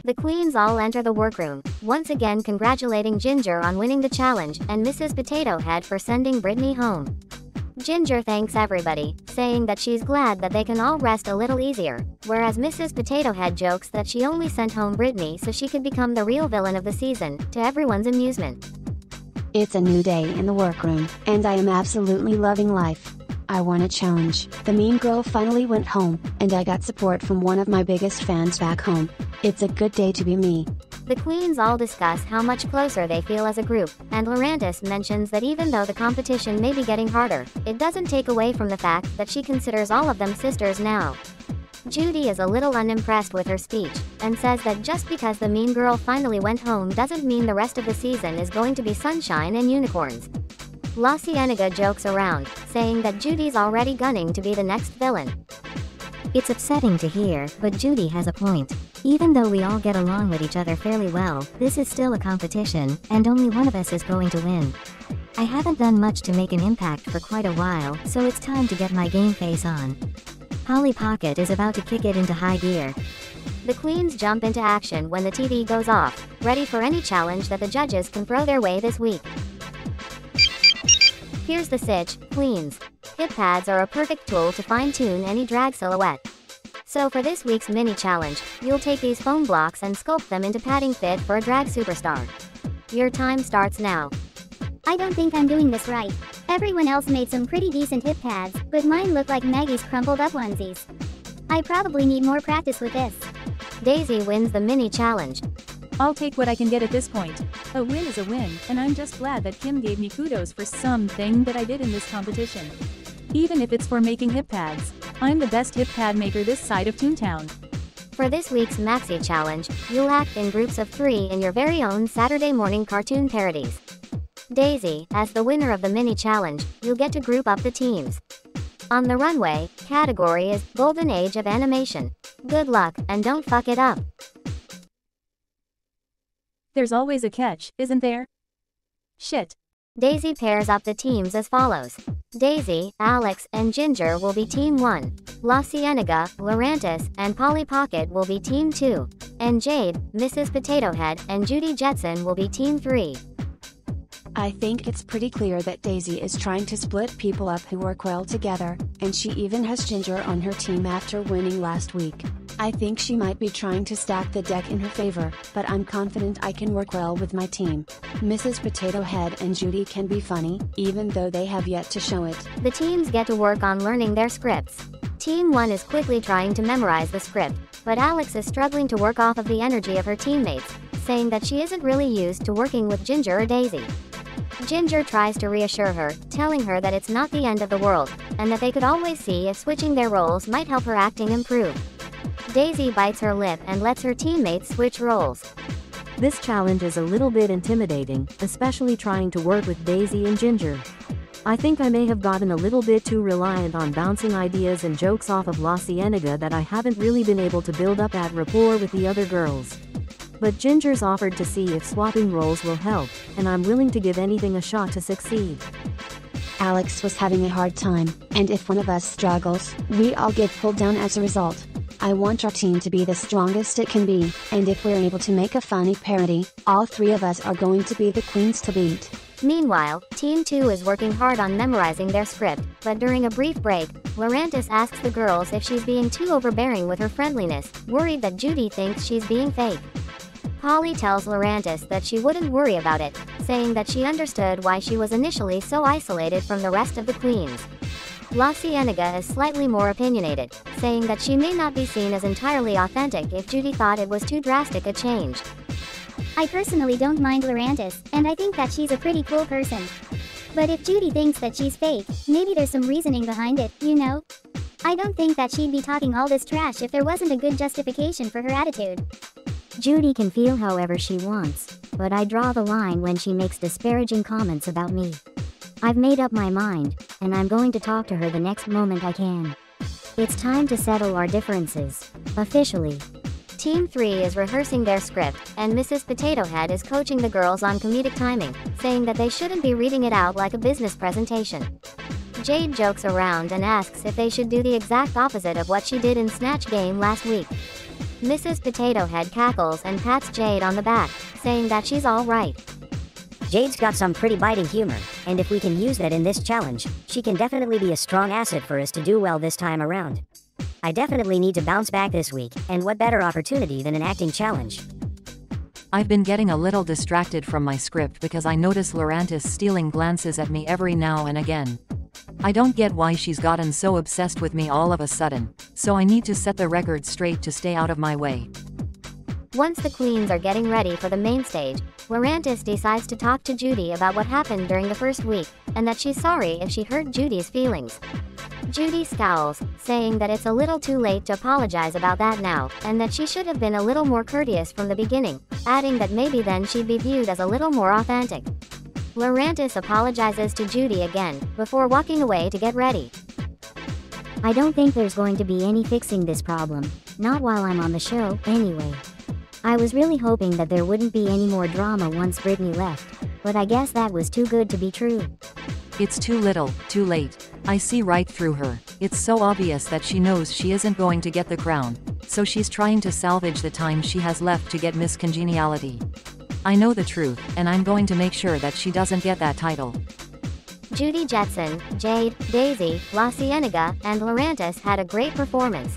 The queens all enter the workroom, once again congratulating Ginger on winning the challenge and Mrs. Potato Head for sending Brittany home. Ginger thanks everybody, saying that she's glad that they can all rest a little easier, whereas Mrs. Potato Head jokes that she only sent home Brittany so she could become the real villain of the season, to everyone's amusement. It's a new day in the workroom, and I am absolutely loving life. I won a challenge. The mean girl finally went home, and I got support from one of my biggest fans back home. It's a good day to be me. The queens all discuss how much closer they feel as a group, and Lorantis mentions that even though the competition may be getting harder, it doesn't take away from the fact that she considers all of them sisters now. Judy is a little unimpressed with her speech, and says that just because the mean girl finally went home doesn't mean the rest of the season is going to be sunshine and unicorns. La Cienega jokes around, saying that Judy's already gunning to be the next villain. It's upsetting to hear, but Judy has a point. Even though we all get along with each other fairly well, this is still a competition, and only one of us is going to win. I haven't done much to make an impact for quite a while, so it's time to get my game face on. Polly Pocket is about to kick it into high gear. The queens jump into action when the TV goes off, ready for any challenge that the judges can throw their way this week. Here's the sitch, queens. Hip pads are a perfect tool to fine-tune any drag silhouette. So for this week's mini challenge, you'll take these foam blocks and sculpt them into padding fit for a drag superstar. Your time starts now. I don't think I'm doing this right. Everyone else made some pretty decent hip pads, but mine look like Maggie's crumpled up onesies. I probably need more practice with this. Daisy wins the mini challenge. I'll take what I can get at this point. A win is a win, and I'm just glad that Kim gave me kudos for something that I did in this competition. Even if it's for making hip pads, I'm the best hip pad maker this side of Toontown. For this week's Maxi Challenge, you'll act in groups of 3 in your very own Saturday morning cartoon parodies. Daisy, as the winner of the mini challenge, you'll get to group up the teams. On the runway, category is Golden Age of Animation. Good luck, and don't fuck it up. There's always a catch, isn't there? Shit. Daisy pairs up the teams as follows. Daisy, Alex, and Ginger will be Team 1. La Cienega, Lorantis, and Polly Pocket will be Team 2. And Jade, Mrs. Potato Head, and Judy Jetson will be Team 3. I think it's pretty clear that Daisy is trying to split people up who work well together, and she even has Ginger on her team after winning last week. I think she might be trying to stack the deck in her favor, but I'm confident I can work well with my team. Mrs. Potato Head and Judy can be funny, even though they have yet to show it. The teams get to work on learning their scripts. Team 1 is quickly trying to memorize the script, but Alex is struggling to work off of the energy of her teammates, saying that she isn't really used to working with Ginger or Daisy. Ginger tries to reassure her, telling her that it's not the end of the world, and that they could always see if switching their roles might help her acting improve. Daisy bites her lip and lets her teammates switch roles. This challenge is a little bit intimidating, especially trying to work with Daisy and Ginger. I think I may have gotten a little bit too reliant on bouncing ideas and jokes off of La Cienega that I haven't really been able to build up that rapport with the other girls. But Ginger's offered to see if swapping roles will help, and I'm willing to give anything a shot to succeed. Alex was having a hard time, and if one of us struggles, we all get pulled down as a result. I want our team to be the strongest it can be, and if we're able to make a funny parody, all 3 of us are going to be the queens to beat. Meanwhile, Team 2 is working hard on memorizing their script, but during a brief break, Lorantis asks the girls if she's being too overbearing with her friendliness, worried that Judy thinks she's being fake. Polly tells Lorantis that she wouldn't worry about it, saying that she understood why she was initially so isolated from the rest of the queens. La Cienega is slightly more opinionated, saying that she may not be seen as entirely authentic if Judy thought it was too drastic a change. I personally don't mind Lorantis, and I think that she's a pretty cool person. But if Judy thinks that she's fake, maybe there's some reasoning behind it, you know? I don't think that she'd be talking all this trash if there wasn't a good justification for her attitude. Judy can feel however she wants, but I draw the line when she makes disparaging comments about me. I've made up my mind, and I'm going to talk to her the next moment I can. It's time to settle our differences, officially. Team 3 is rehearsing their script, and Mrs. Potato Head is coaching the girls on comedic timing, saying that they shouldn't be reading it out like a business presentation. Jade jokes around and asks if they should do the exact opposite of what she did in Snatch Game last week. Mrs. Potato Head cackles and pats Jade on the back, saying that she's all right. Jade's got some pretty biting humor, and if we can use that in this challenge, she can definitely be a strong asset for us to do well this time around. I definitely need to bounce back this week, and what better opportunity than an acting challenge? I've been getting a little distracted from my script because I notice Lorantis stealing glances at me every now and again. I don't get why she's gotten so obsessed with me all of a sudden, so I need to set the record straight to stay out of my way. Once the queens are getting ready for the main stage, Lorantis decides to talk to Judy about what happened during the first week, and that she's sorry if she hurt Judy's feelings. Judy scowls, saying that it's a little too late to apologize about that now, and that she should have been a little more courteous from the beginning, adding that maybe then she'd be viewed as a little more authentic. Lorantis apologizes to Judy again, before walking away to get ready. I don't think there's going to be any fixing this problem, not while I'm on the show, anyway. I was really hoping that there wouldn't be any more drama once Brittany left, but I guess that was too good to be true. It's too little, too late. I see right through her. It's so obvious that she knows she isn't going to get the crown, so she's trying to salvage the time she has left to get Miss Congeniality. I know the truth, and I'm going to make sure that she doesn't get that title. Judy Jetson, Jade, Daisy, La Cienega, and Lorantis had a great performance.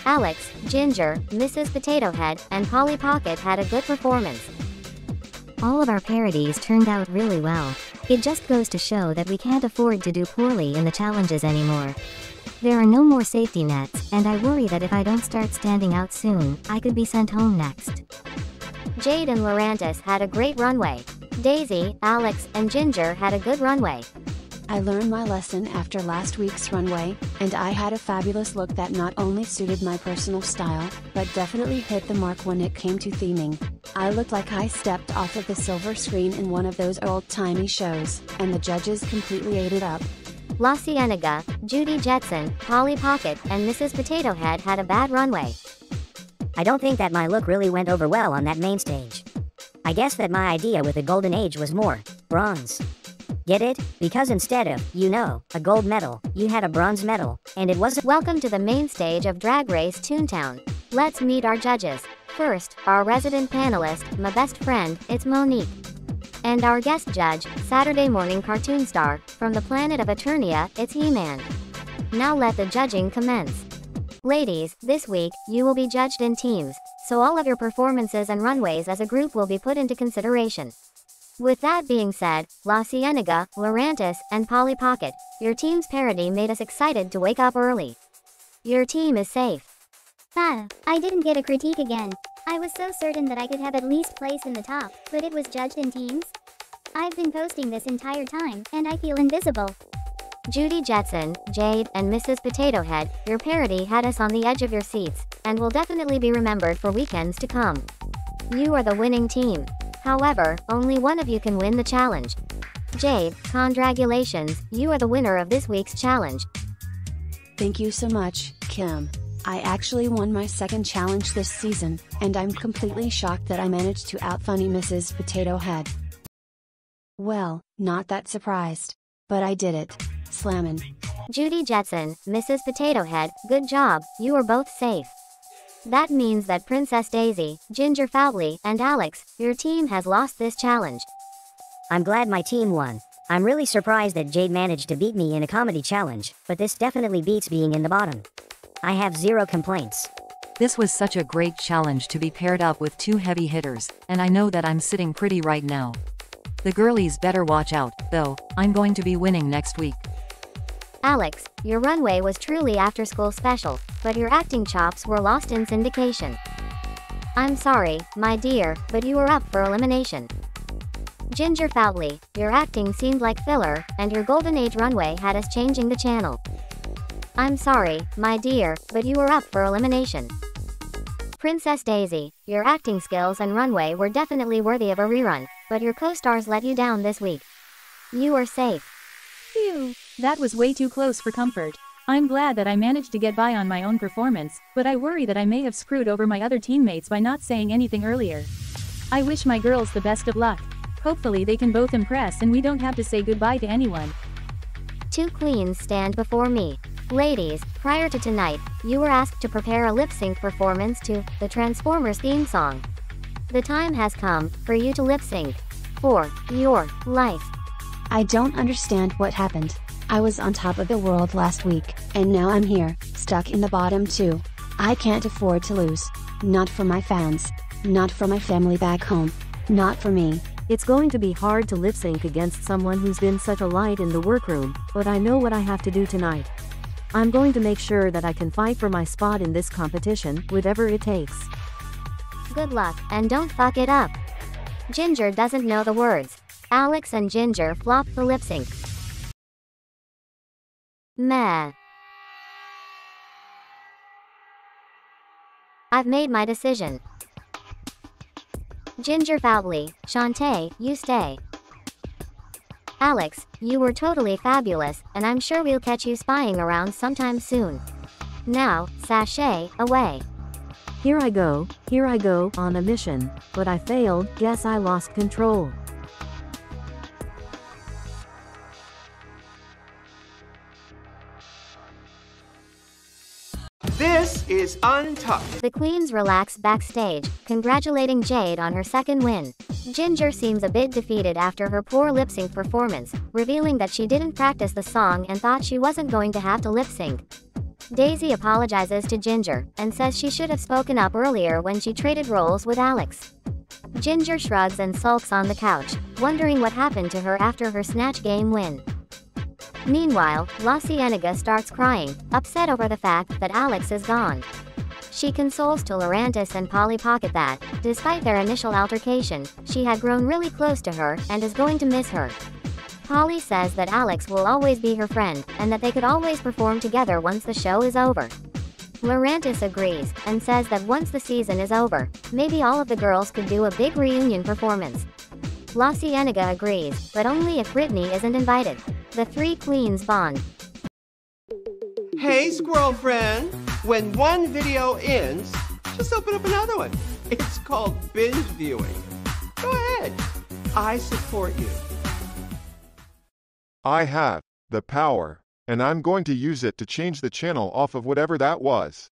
Alex, Ginger, Mrs. Potato Head, and Polly Pocket had a good performance. All of our parodies turned out really well. It just goes to show that we can't afford to do poorly in the challenges anymore. There are no more safety nets, and I worry that if I don't start standing out soon, I could be sent home next. Jade and Lorantis had a great runway. Daisy, Alex, and Ginger had a good runway. I learned my lesson after last week's runway, and I had a fabulous look that not only suited my personal style, but definitely hit the mark when it came to theming. I looked like I stepped off of the silver screen in one of those old-timey shows, and the judges completely ate it up. La Cienega, Judy Jetson, Polly Pocket, and Mrs. Potato Head had a bad runway. I don't think that my look really went over well on that main stage. I guess that my idea with the golden age was more bronze. Get it? Because instead of, a gold medal, you had a bronze medal, and it wasn't. Welcome to the main stage of Drag Race Toontown. Let's meet our judges. First, our resident panelist, my best friend, it's Monique. And our guest judge, Saturday morning cartoon star, from the planet of Eternia, it's He-Man. Now let the judging commence. Ladies, this week, you will be judged in teams, so all of your performances and runways as a group will be put into consideration. With that being said, La Cienega, Lorantis, and Polly Pocket, your team's parody made us excited to wake up early. Your team is safe. I didn't get a critique again. I was so certain that I could have at least place in the top, but it was judged in teams? I've been posting this entire time, and I feel invisible. Judy Jetson, Jade, and Mrs. Potato Head, your parody had us on the edge of your seats, and will definitely be remembered for weekends to come. You are the winning team. However, only one of you can win the challenge. Jade, congratulations, you are the winner of this week's challenge. Thank you so much, Kim. I actually won my second challenge this season, and I'm completely shocked that I managed to out-funny Mrs. Potato Head. Well, not that surprised. But I did it. Slammin'. Judy Jetson, Mrs. Potato Head, good job, you are both safe. That means that Princess Daisy, Ginger Fowley, and Alex, your team has lost this challenge. I'm glad my team won. I'm really surprised that Jade managed to beat me in a comedy challenge, but this definitely beats being in the bottom. I have zero complaints. This was such a great challenge to be paired up with two heavy hitters, and I know that I'm sitting pretty right now. The girlies better watch out, though, I'm going to be winning next week. Alex, your runway was truly after-school special, but your acting chops were lost in syndication. I'm sorry, my dear, but you are up for elimination. Ginger Fowley, your acting seemed like filler, and your Golden Age runway had us changing the channel. I'm sorry, my dear, but you are up for elimination. Princess Daisy, your acting skills and runway were definitely worthy of a rerun, but your co-stars let you down this week. You are safe. Phew, that was way too close for comfort. I'm glad that I managed to get by on my own performance, but I worry that I may have screwed over my other teammates by not saying anything earlier. I wish my girls the best of luck. Hopefully they can both impress and we don't have to say goodbye to anyone. Two queens stand before me. Ladies, prior to tonight, you were asked to prepare a lip-sync performance to the Transformers theme song. The time has come for you to lip-sync for your life. I don't understand what happened. I was on top of the world last week, and now I'm here, stuck in the bottom too. I can't afford to lose. Not for my fans. Not for my family back home. Not for me. It's going to be hard to lip-sync against someone who's been such a light in the workroom, but I know what I have to do tonight. I'm going to make sure that I can fight for my spot in this competition, whatever it takes. Good luck, and don't fuck it up. Ginger doesn't know the words. Alex and Ginger flop the lip-sync. Meh. I've made my decision. Ginger Foutley, Shantae, you stay. Alex, you were totally fabulous, and I'm sure we'll catch you spying around sometime soon. Now, sashay away. Here I go, on a mission, but I failed, guess I lost control. This is Untucked. The queens relax backstage, congratulating Jade on her second win. Ginger seems a bit defeated after her poor lip-sync performance, revealing that she didn't practice the song and thought she wasn't going to have to lip-sync. Daisy apologizes to Ginger, and says she should have spoken up earlier when she traded roles with Alex. Ginger shrugs and sulks on the couch, wondering what happened to her after her Snatch Game win. Meanwhile, La Cienega starts crying, upset over the fact that Alex is gone. She consoles to Lurantis and Polly Pocket that, despite their initial altercation, she had grown really close to her and is going to miss her. Polly says that Alex will always be her friend, and that they could always perform together once the show is over. Lurantis agrees, and says that once the season is over, maybe all of the girls could do a big reunion performance. La Cienega agrees, but only if Brittany isn't invited. The three queens bond. Hey, squirrel friend. When one video ends, just open up another one. It's called binge viewing. Go ahead. I support you. I have the power, and I'm going to use it to change the channel off of whatever that was.